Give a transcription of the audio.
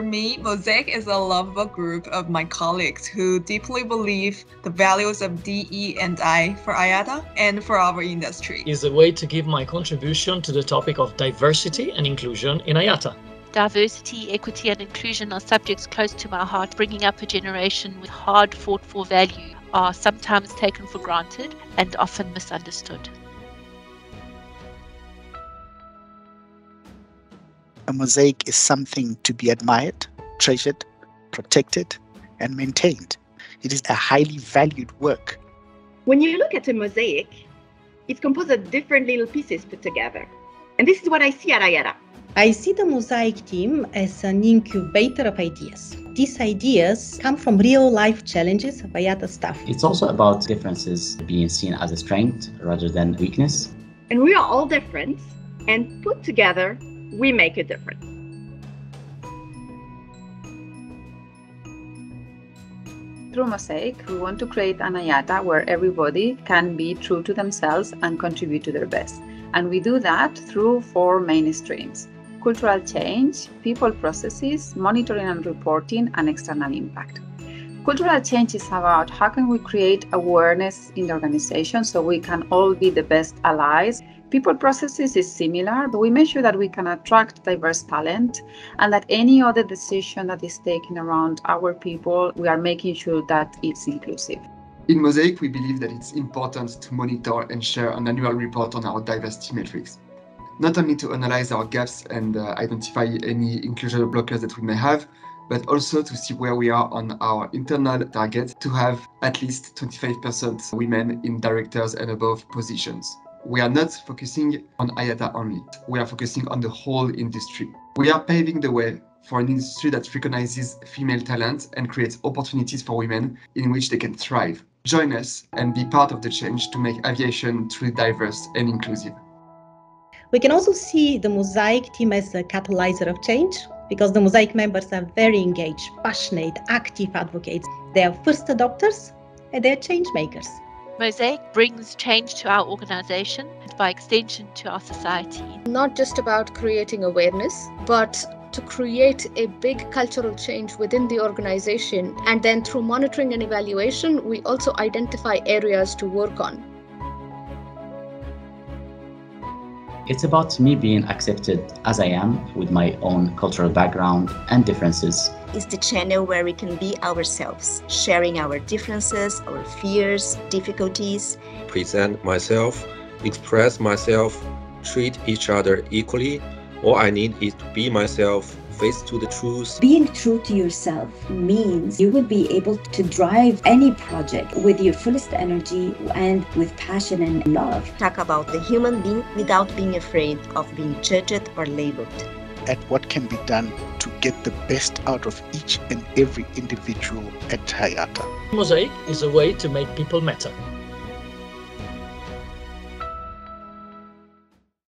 me, MOSAIC is a lovable group of my colleagues who deeply believe the values of DE&I for IATA and for our industry. Is a way to give my contribution to the topic of diversity and inclusion in IATA. Diversity, equity and inclusion are subjects close to my heart. Bringing up a generation with hard fought for value are sometimes taken for granted and often misunderstood. A mosaic is something to be admired, treasured, protected, and maintained. It is a highly valued work. When you look at a mosaic, it's composed of different little pieces put together. And this is what I see at IATA. I see the MOSAIC team as an incubator of ideas. These ideas come from real-life challenges of IATA staff. It's also about differences being seen as a strength rather than weakness. And we are all different, and put together, we make a difference. Through MOSAIC, we want to create an IATA where everybody can be true to themselves and contribute to their best. And we do that through 4 main streams: cultural change, people processes, monitoring and reporting, and external impact. Cultural change is about how can we create awareness in the organization so we can all be the best allies. People processes is similar, but we make sure that we can attract diverse talent and that any other decision that is taken around our people, we are making sure that it's inclusive. In MOSAIC, we believe that it's important to monitor and share an annual report on our diversity metrics. Not only to analyze our gaps and identify any inclusion blockers that we may have, but also to see where we are on our internal target to have at least 25% women in directors and above positions. We are not focusing on IATA only. We are focusing on the whole industry. We are paving the way for an industry that recognizes female talent and creates opportunities for women in which they can thrive. Join us and be part of the change to make aviation truly diverse and inclusive. We can also see the MOSAIC team as a catalyzer of change because the MOSAIC members are very engaged, passionate, active advocates. They are first adopters and they are change makers. MOSAIC brings change to our organization and by extension to our society. Not just about creating awareness, but to create a big cultural change within the organization. And then through monitoring and evaluation, we also identify areas to work on. It's about me being accepted as I am with my own cultural background and differences. It's the channel where we can be ourselves, sharing our differences, our fears, difficulties. Present myself, express myself, treat each other equally. All I need is to be myself, face to the truth. Being true to yourself means you will be able to drive any project with your fullest energy and with passion and love. Talk about the human being without being afraid of being judged or labeled. At what can be done to get the best out of each and every individual at IATA. MOSAIC is a way to make people matter.